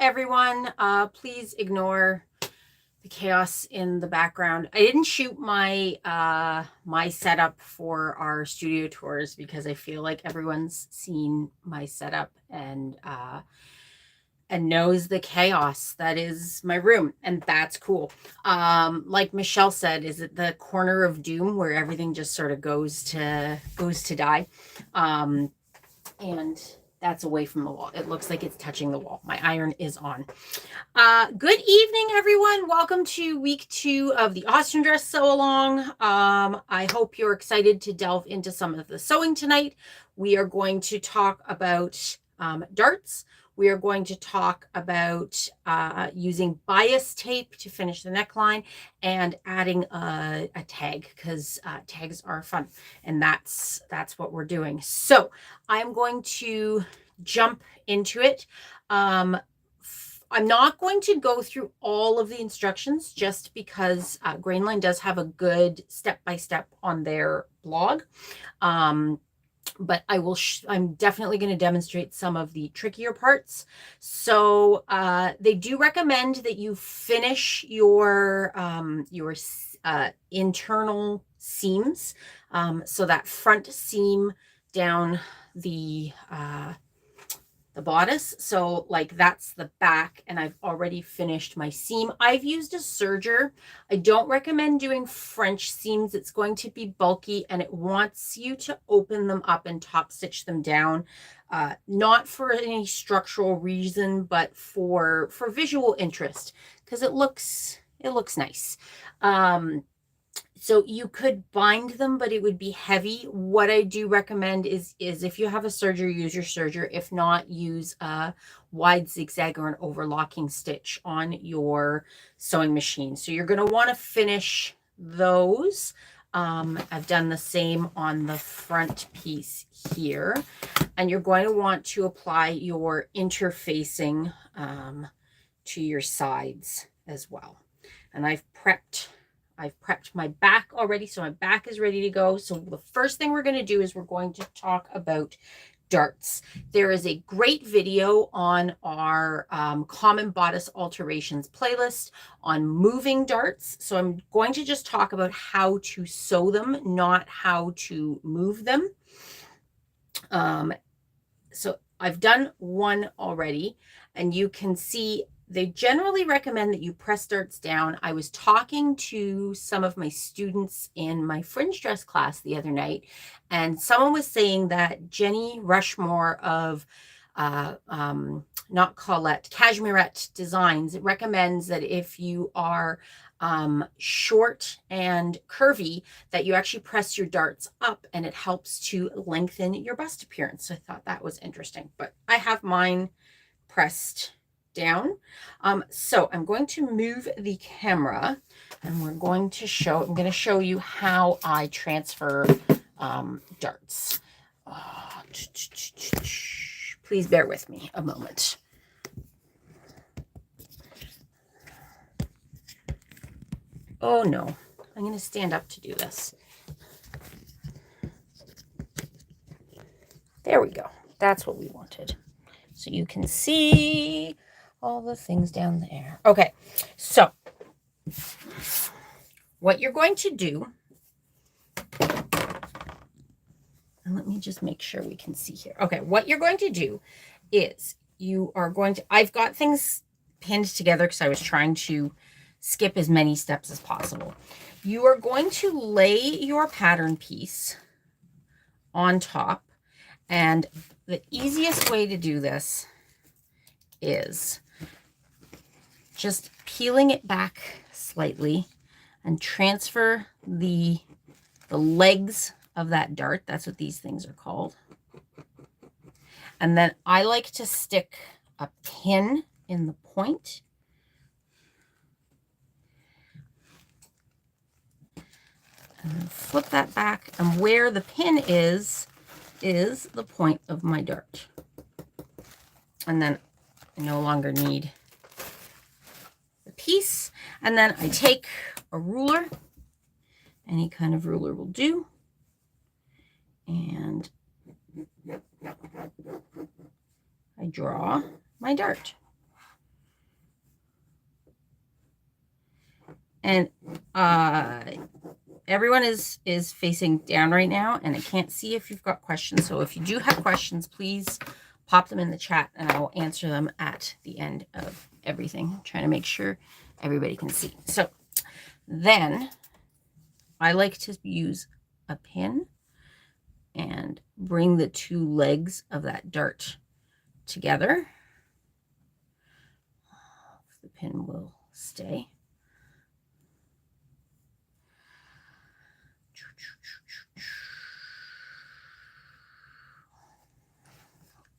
everyone. Please ignore the chaos in the background. I didn't shoot my my setup for our studio tours because I feel like everyone's seen my setup and knows the chaos that is my room, and that's cool. Like Michelle said, is it the corner of doom where everything just sort of goes to die? And that's away from the wall. It looks like it's touching the wall. My iron is on. Good evening, everyone. Welcome to week 2 of the Austrian dress sew along. I hope you're excited to delve into some of the sewing tonight. We are going to talk about darts. We are going to talk about using bias tape to finish the neckline and adding a tag, because tags are fun, and that's what we're doing. So I'm going to jump into it. I'm not going to go through all of the instructions just because Grainline does have a good step-by-step on their blog. But I will. I'm definitely going to demonstrate some of the trickier parts. So they do recommend that you finish your internal seams. So that front seam down the bodice. So like that's the back, and I've already finished my seam. I've used a serger. I don't recommend doing French seams. It's going to be bulky, and it wants you to open them up and top stitch them down. Not for any structural reason, but for visual interest, because it looks nice. So you could bind them, but it would be heavy. What I do recommend is if you have a serger, use your serger. If not, use a wide zigzag or an overlocking stitch on your sewing machine. So you're going to want to finish those. I've done the same on the front piece here. And you're going to want to apply your interfacing to your sides as well. And I've prepped my back already, so my back is ready to go. So the first thing we're going to do is we're going to talk about darts. There is a great video on our common bodice alterations playlist on moving darts. So I'm going to just talk about how to sew them, not how to move them. So I've done one already, and you can see they generally recommend that you press darts down. I was talking to some of my students in my fringe dress class the other night, and someone was saying that Jenny Rushmore of not Colette, Cashmerette Designs recommends that if you are short and curvy, that you actually press your darts up, and it helps to lengthen your bust appearance. So I thought that was interesting, but I have mine pressed down. So I'm going to move the camera, and I'm going to show you how I transfer darts. Please bear with me a moment. Oh no, I'm going to stand up to do this. There we go. That's what we wanted. So you can see all the things down there. Okay, so what you're going to do, and let me just make sure we can see here. Okay, what you're going to do is you are going to, I've got things pinned together because I was trying to skip as many steps as possible. You are going to lay your pattern piece on top, and the easiest way to do this is just peeling it back slightly and transfer the legs of that dart. That's what these things are called. And then I like to stick a pin in the point. And then flip that back, and where the pin is the point of my dart. And then I no longer need the piece. And then I take a ruler, any kind of ruler will do, and I draw my dart. And everyone is facing down right now, and I can't see if you've got questions. So if you do have questions, please pop them in the chat and I will answer them at the end of everything. I'm trying to make sure everybody can see. So then I like to use a pin and bring the two legs of that dart together. The pin will stay.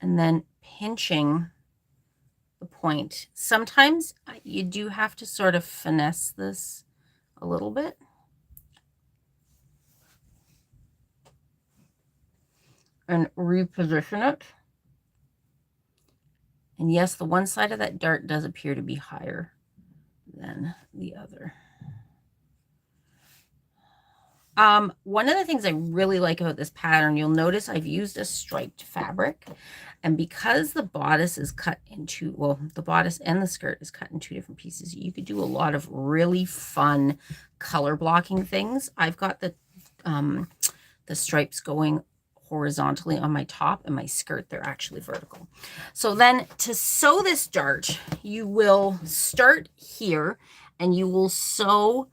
And then pinching the point. Sometimes you do have to sort of finesse this a little bit. And reposition it. And yes, the one side of that dart does appear to be higher than the other. One of the things I really like about this pattern, you'll notice I've used a striped fabric, and because the bodice is cut into, well, the bodice and the skirt is cut in two different pieces, you could do a lot of really fun color blocking things. I've got the stripes going horizontally on my top, and my skirt, they're actually vertical. So then to sew this dart, you will start here and you will sew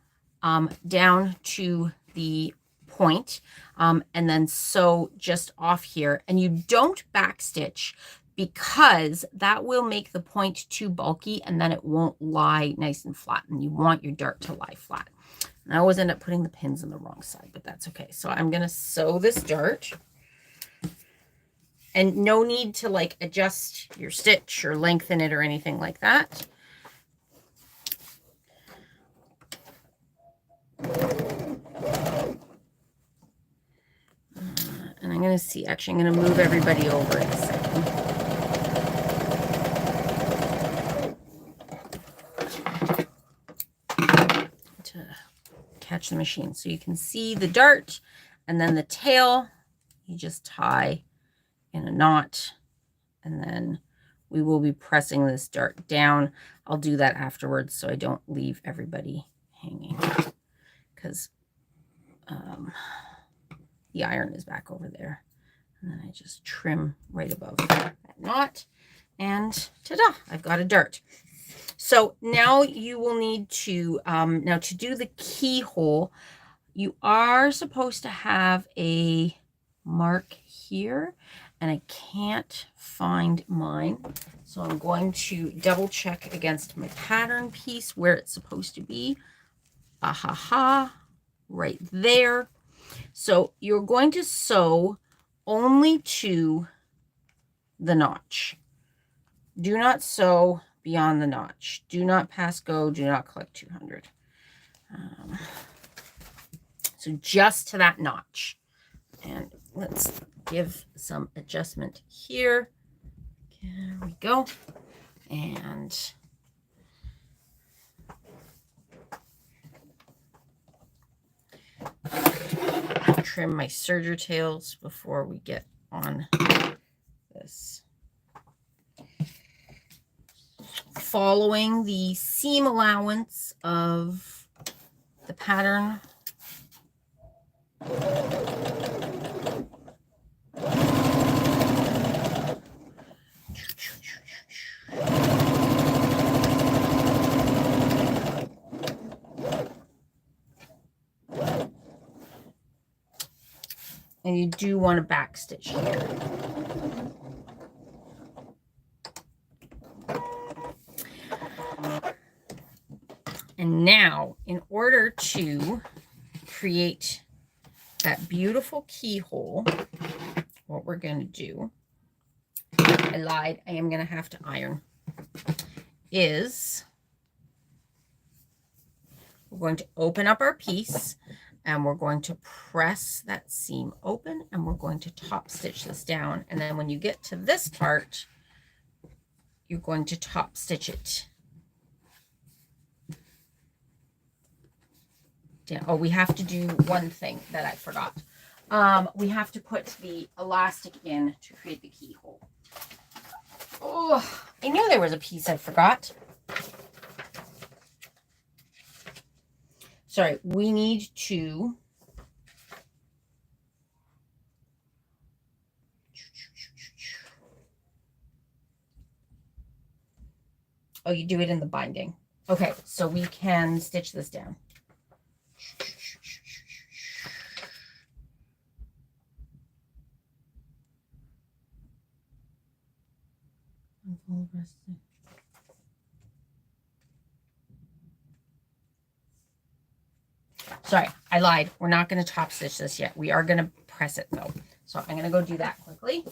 down to the point, and then sew just off here, and you don't backstitch because that will make the point too bulky and then it won't lie nice and flat, and you want your dart to lie flat. And I always end up putting the pins on the wrong side, but that's okay. So I'm going to sew this dart, and no need to like adjust your stitch or lengthen it or anything like that. And I'm going to see, actually, I'm going to move everybody over in a second. To catch the machine. So you can see the dart, and then the tail, you just tie in a knot, and then we will be pressing this dart down. I'll do that afterwards so I don't leave everybody hanging, because the iron is back over there. And then I just trim right above that knot, and ta-da, I've got a dart. So now you will need to, now to do the keyhole, you are supposed to have a mark here, and I can't find mine. So I'm going to double check against my pattern piece where it's supposed to be. Ahaha, right there. So you're going to sew only to the notch. Do not sew beyond the notch. Do not pass go. Do not collect 200. So just to that notch. And let's give some adjustment here. There we go. And trim my serger tails before we get on this. Following the seam allowance of the pattern. And you do want to backstitch here. And now, in order to create that beautiful keyhole, what we're going to do, I lied, I am going to have to iron, is we're going to open up our piece, and we're going to press that seam open, and we're going to top stitch this down. And then when you get to this part, you're going to top stitch it down. Oh, we have to do one thing that I forgot. We have to put the elastic in to create the keyhole. Oh, I knew there was a piece I forgot. sorry, we need to oh, you do it in the binding. Okay, so we can stitch this down. Sorry, I lied. We're not going to top stitch this yet. We are going to press it though. So I'm going to go do that quickly.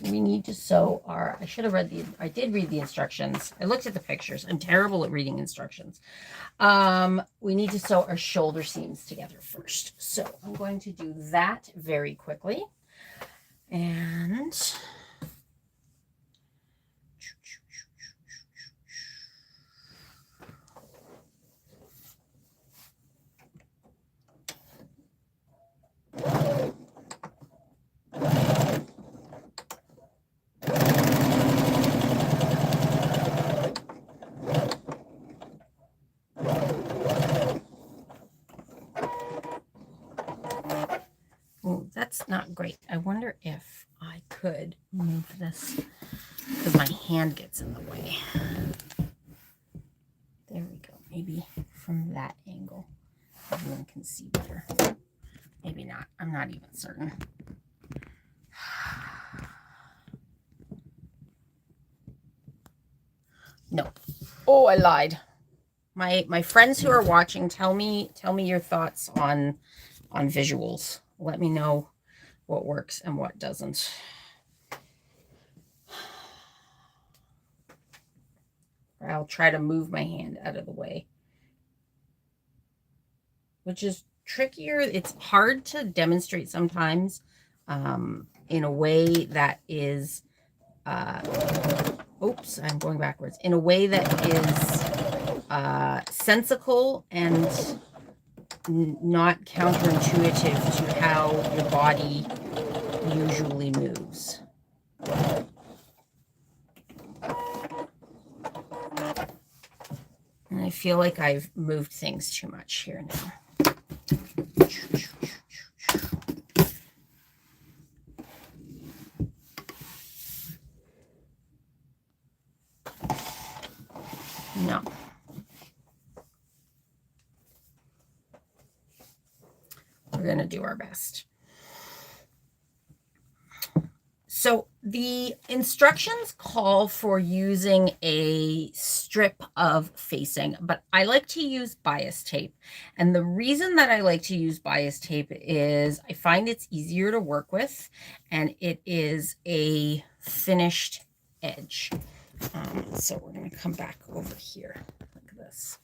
We need to sew our, I should have read I did read the instructions. I looked at the pictures. I'm terrible at reading instructions. We need to sew our shoulder seams together first. So I'm going to do that very quickly. And that's not great. I wonder if I could move this because my hand gets in the way. There we go. Maybe from that angle, everyone can see better. Maybe not. I'm not even certain. No. Oh, I lied. My friends who are watching, tell me your thoughts on visuals. Let me know what works and what doesn't. I'll try to move my hand out of the way, which is trickier. It's hard to demonstrate sometimes in a way that is, oops, I'm going backwards, in a way that is sensical and not counterintuitive to how your body usually moves. And I feel like I've moved things too much here now. No. We're going to do our best. So the instructions call for using a strip of facing, but I like to use bias tape. And the reason that I like to use bias tape is I find it's easier to work with, and it is a finished edge. So we're going to come back over here like this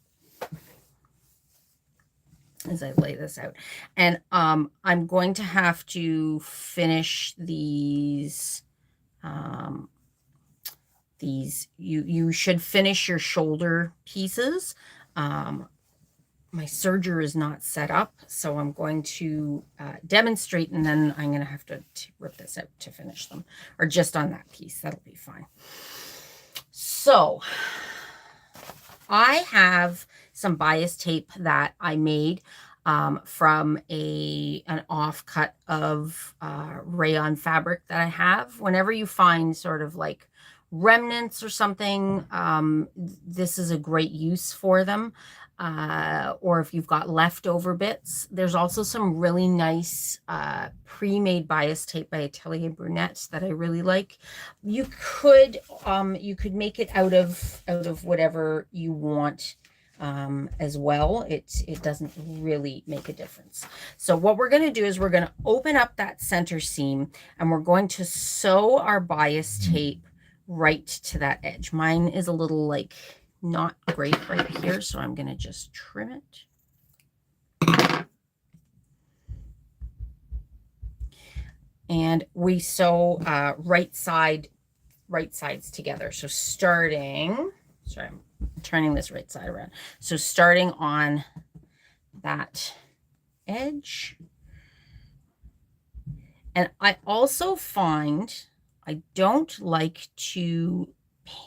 as I lay this out. And I'm going to have to finish these. You should finish your shoulder pieces. My serger is not set up, so I'm going to demonstrate, and then I'm going to have to rip this out to finish them, or just on that piece. That'll be fine. So I have some bias tape that I made from an offcut of rayon fabric that I have. Whenever you find sort of like remnants or something, this is a great use for them. Or if you've got leftover bits. There's also some really nice pre-made bias tape by Atelier Brunette that I really like. You could make it out of whatever you want as well. It doesn't really make a difference. So what we're going to do is we're going to open up that center seam, and we're going to sew our bias tape right to that edge. Mine is a little like not great right here, so I'm going to just trim it. And we sew right sides together. So starting, sorry, I'm turning this right side around. So starting on that edge. And I also find I don't like to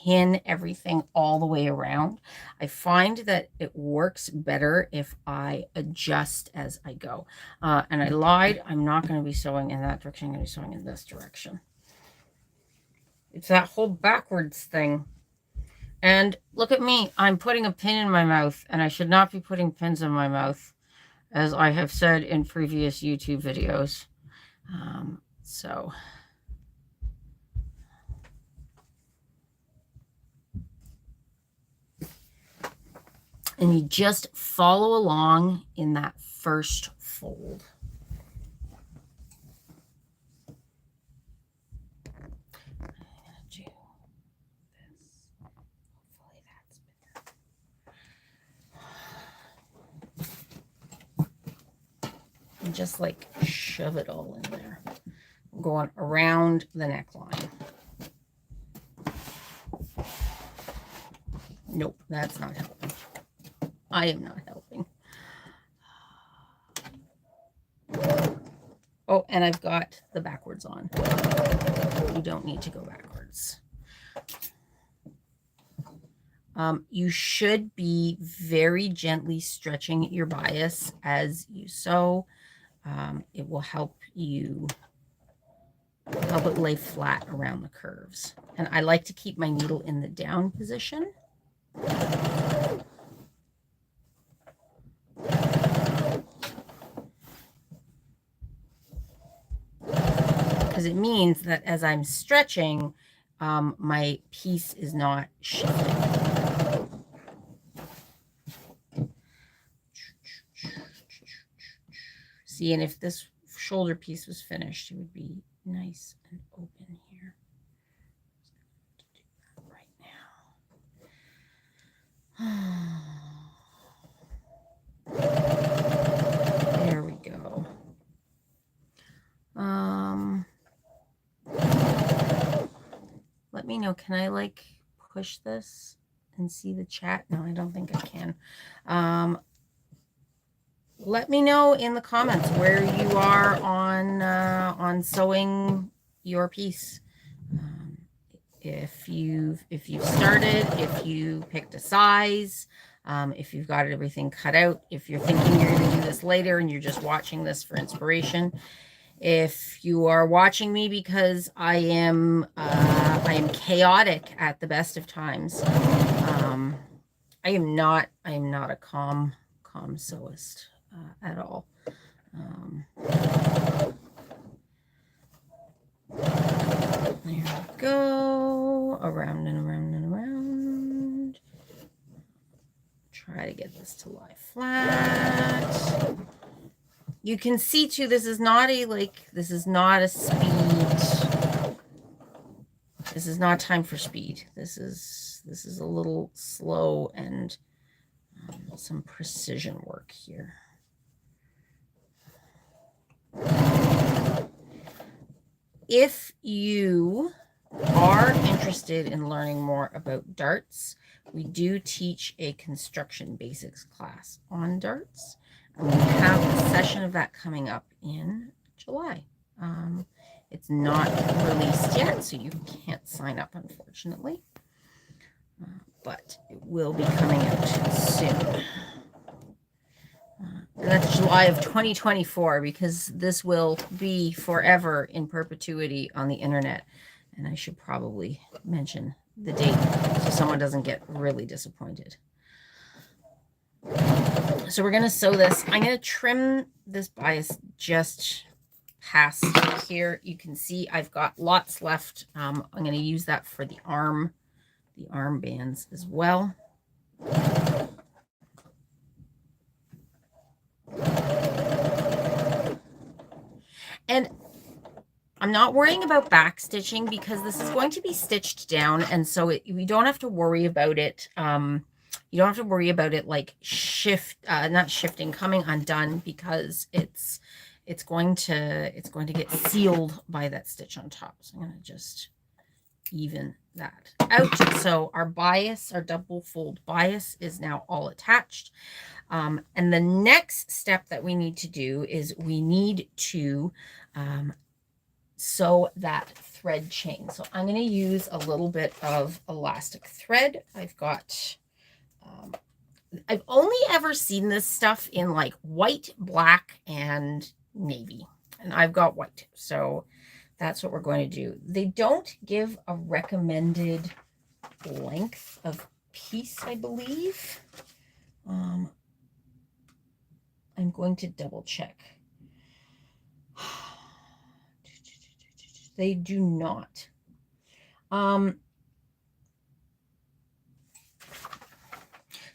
pin everything all the way around. I find that it works better if I adjust as I go. And I lied, I'm not going to be sewing in that direction. I'm going to be sewing in this direction. It's that whole backwards thing. And look at me, I'm putting a pin in my mouth, and I should not be putting pins in my mouth, as I have said in previous YouTube videos. So and you just follow along in that first fold. I'm gonna do this. Hopefully that's better. And just like shove it all in there. I'm going around the neckline. Nope, that's not helping. I am not helping. Oh, and I've got the backwards on. You don't need to go backwards. You should be very gently stretching your bias as you sew. It will help it lay flat around the curves. And I like to keep my needle in the down position. Because it means that as I'm stretching, my piece is not shifting. See, and if this shoulder piece was finished, it would be nice and open here. I'm just going to do that right now. There we go. Let me know. Can I like push this and see the chat? No, I don't think I can. Let me know in the comments where you are on sewing your piece. If you've started, if you picked a size, if you've got everything cut out, if you're thinking you're going to do this later and you're just watching this for inspiration. If you are watching me because I am chaotic at the best of times, I am not a calm sewist at all. There we go, around and around and around. Try to get this to lie flat. You can see too, this is not a speed. This is not time for speed. This is a little slow and some precision work here. If you are interested in learning more about darts, we do teach a construction basics class on darts. And we have a session of that coming up in July. It's not released yet, so you can't sign up, unfortunately. But it will be coming out soon. And that's July of 2024, because this will be forever in perpetuity on the internet. And I should probably mention the date so someone doesn't get really disappointed. So we're going to sew this. I'm going to trim this bias just past here. You can see I've got lots left. I'm going to use that for the arm bands as well. And I'm not worrying about back stitching because this is going to be stitched down, and so we don't have to worry about it. You don't have to worry about it like not shifting, coming undone, because it's it's going to get sealed by that stitch on top. So I'm going to just even that out. So our bias, our double fold bias, is now all attached. And the next step that we need to do is we need to sew that thread chain. So I'm going to use a little bit of elastic thread. I've only ever seen this stuff in like white, black, and navy, and I've got white. So that's what we're going to do. They don't give a recommended length of piece, I believe. I'm going to double check. They do not.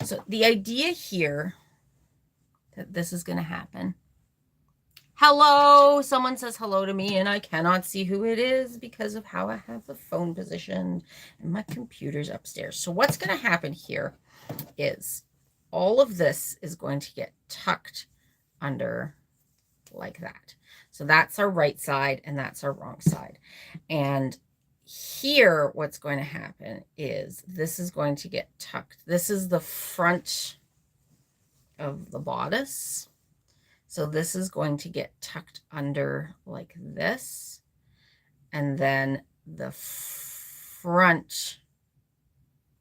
So the idea here that this is going to happen. Hello, someone says hello to me and I cannot see who it is because of how I have the phone positioned and my computer's upstairs. So what's going to happen here is all of this is going to get tucked under like that. So that's our right side and that's our wrong side. And here, what's going to happen is this is going to get tucked. This is the front of the bodice. So this is going to get tucked under like this. And then the front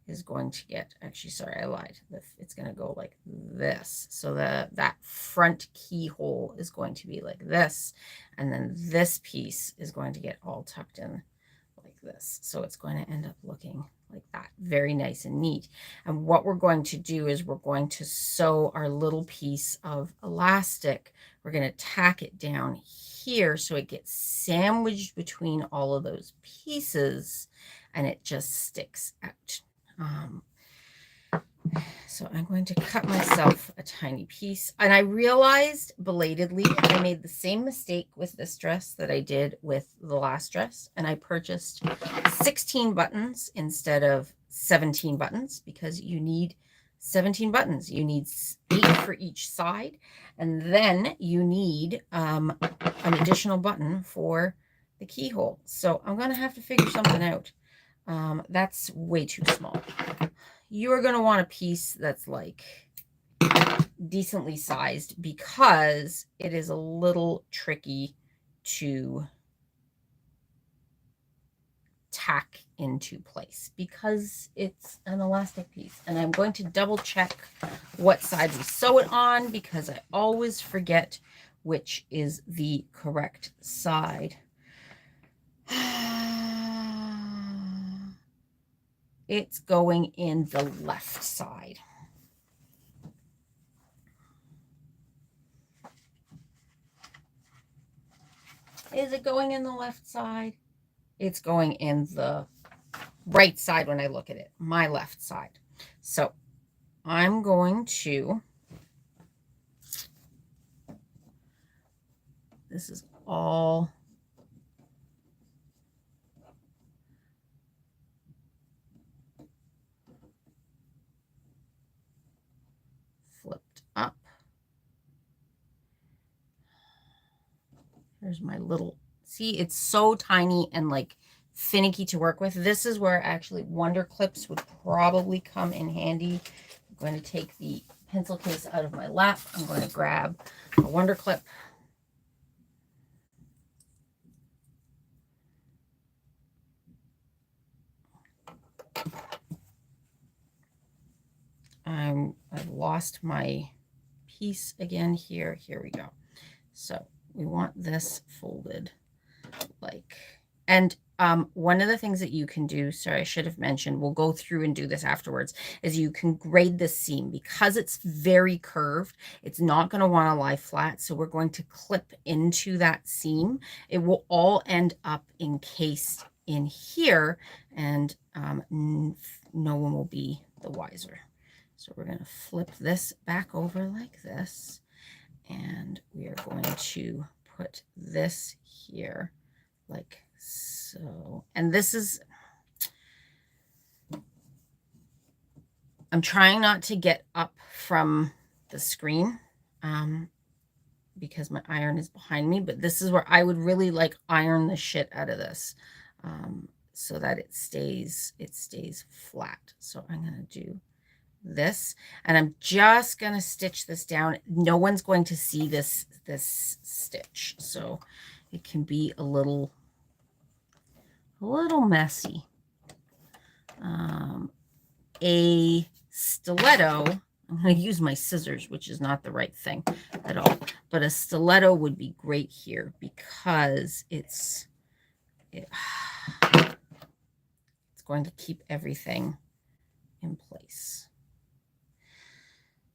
is going to get, actually, sorry, I lied. It's going to go like this. So that front keyhole is going to be like this. And then this piece is going to get all tucked in like this. So it's going to end up looking like that. Very nice and neat. And what we're going to do is we're going to sew our little piece of elastic. We're going to tack it down here so it gets sandwiched between all of those pieces and it just sticks out. So I'm going to cut myself a tiny piece. And I realized belatedly I made the same mistake with this dress that I did with the last dress. And I purchased 16 buttons instead of 17 buttons because you need 17 buttons. You need 8 for each side. And then you need an additional button for the keyhole. So I'm going to have to figure something out. That's way too small. You are going to want a piece that's like decently sized because it is a little tricky to tack into place because it's an elastic piece. And I'm going to double check what side we sew it on because I always forget which is the correct side. It's going in the left side. Is it going in the left side? It's going in the right side when I look at it, my left side. So I'm going to, this is all flipped up. Here's my little, see, it's so tiny and like finicky to work with. This is where actually wonder clips would probably come in handy. I'm going to take the pencil case out of my lap. I'm going to grab a wonder clip. I've lost my piece again here. Here we go. So we want this folded like, and one of the things that you can do, sorry, I should have mentioned, we'll go through and do this afterwards, is you can grade the seam because it's very curved. It's not going to want to lie flat. So we're going to clip into that seam. It will all end up encased in here and no one will be the wiser. So we're going to flip this back over like this. And we are going to put this here like so. And this is, I'm trying not to get up from the screen. because my iron is behind me, but this is where I would really like iron the shit out of this, so that it stays flat. So I'm going to do this, and I'm just going to stitch this down. No one's going to see this stitch, so it can be a little messy. A stiletto, I'm going to use my scissors, which is not the right thing at all, but a stiletto would be great here because it's going to keep everything in place.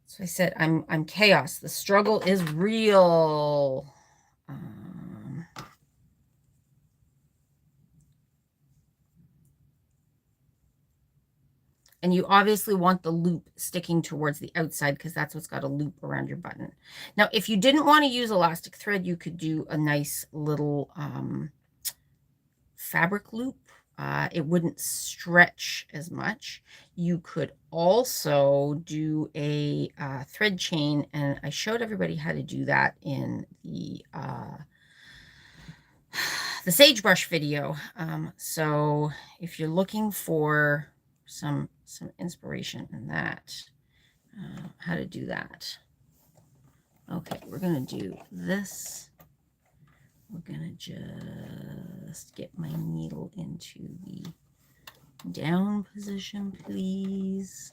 So I said, I'm chaos. The struggle is real. And you obviously want the loop sticking towards the outside because that's what's got a loop around your button. Now, if you didn't want to use elastic thread, you could do a nice little fabric loop. It wouldn't stretch as much. You could also do a thread chain, and I showed everybody how to do that in the sagebrush video. So if you're looking for some inspiration in that, how to do that. Okay, we're going to do this. We're going to just get my needle into the down position, please.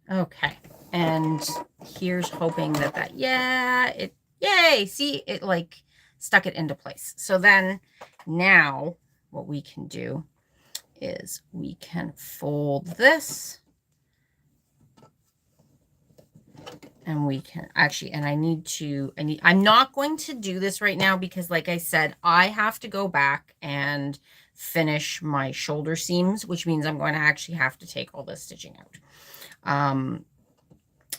Okay, and here's hoping that yay, see, it like stuck it into place. So then now what we can do is we can fold this, and we can actually, and I'm not going to do this right now because like I said, I have to go back and finish my shoulder seams, which means I'm going to actually have to take all this stitching out.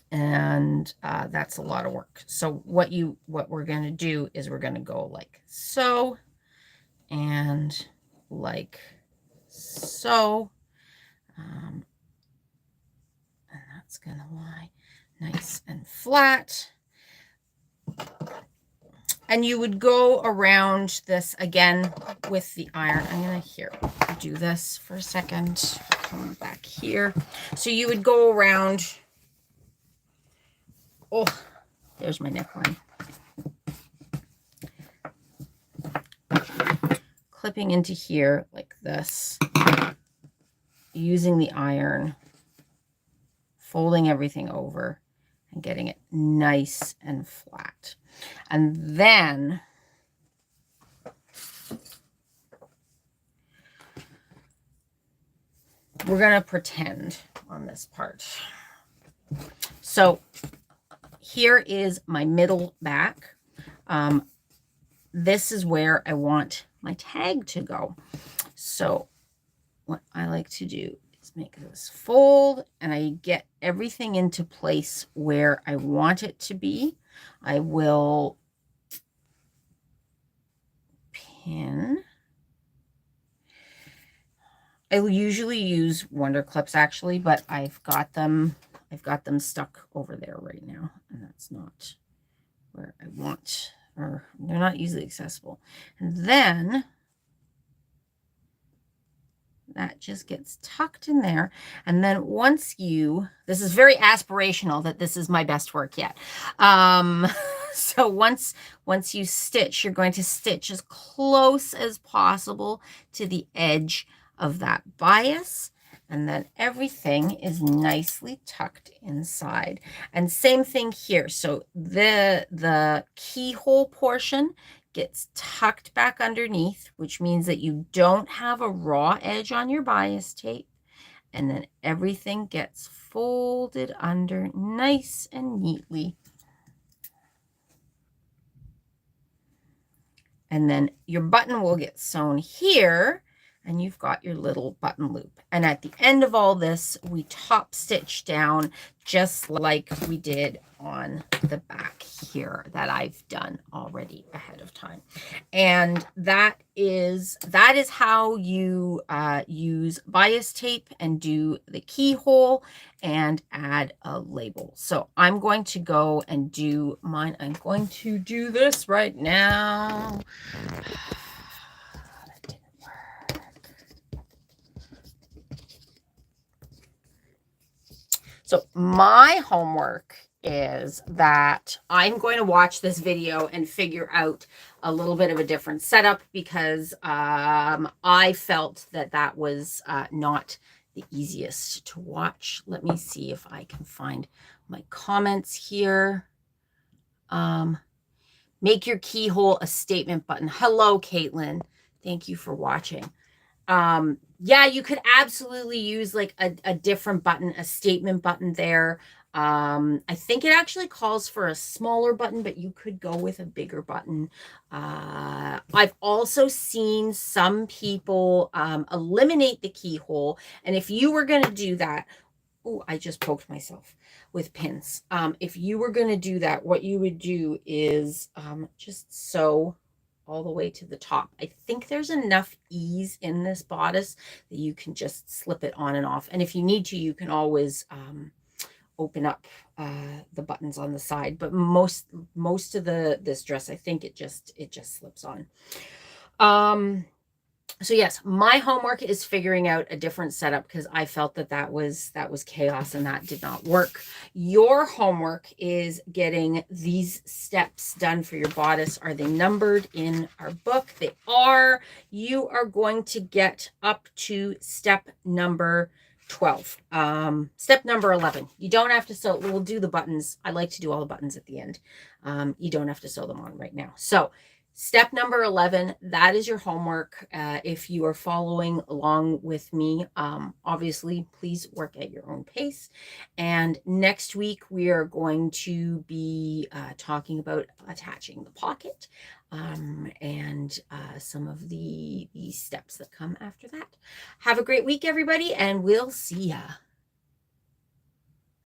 And that's a lot of work. So what we're going to do is we're going to go like so and like so, and that's going to lie nice and flat. And you would go around this again with the iron. I'm going to do this for a second. Come back here. So you would go around. Oh, there's my neckline. Clipping into here like this, using the iron, folding everything over, and getting it nice and flat. And then we're going to pretend on this part. So here is my middle back. This is where I want my tag to go. So what I like to do is make this fold, and I get everything into place where I want it to be. I will pin. I usually use Wonder Clips actually, but I've got them stuck over there right now, and that's not where I want, or they're not easily accessible. And then that just gets tucked in there. And then once this is very aspirational that this is my best work yet. So once you stitch, you're going to stitch as close as possible to the edge of that bias, and then everything is nicely tucked inside. And same thing here. So the keyhole portion gets tucked back underneath, which means that you don't have a raw edge on your bias tape. And then everything gets folded under nice and neatly. And then your button will get sewn here. and you've got your little button loop. And at the end of all this, we top stitch down just like we did on the back here that I've done already ahead of time. And that is how you use bias tape and do the keyhole and add a label. So I'm going to go and do mine. I'm going to do this right now. So my homework is that I'm going to watch this video and figure out a little bit of a different setup because I felt that that was not the easiest to watch. Let me see if I can find my comments here. Make your keyhole a statement button. Hello, Caitlin. Thank you for watching. Yeah, you could absolutely use like a different button, a statement button there. I think it actually calls for a smaller button, but you could go with a bigger button. I've also seen some people eliminate the keyhole. And if you were going to do that, oh, I just poked myself with pins. If you were going to do that, what you would do is just sew all the way to the top. I think there's enough ease in this bodice that you can just slip it on and off. And if you need to, you can always open up the buttons on the side. But most of this dress, I think it just slips on. So yes, my homework is figuring out a different setup because I felt that was chaos and that did not work. Your homework is getting these steps done for your bodice. Are they numbered in our book? They are. You are going to get up to step number 12. Step number 11. You don't have to sew. We'll do the buttons. I like to do all the buttons at the end. You don't have to sew them on right now. So step number 11, that is your homework. If you are following along with me, obviously, please work at your own pace. And next week, we are going to be talking about attaching the pocket and some of the steps that come after that. Have a great week, everybody, and we'll see ya.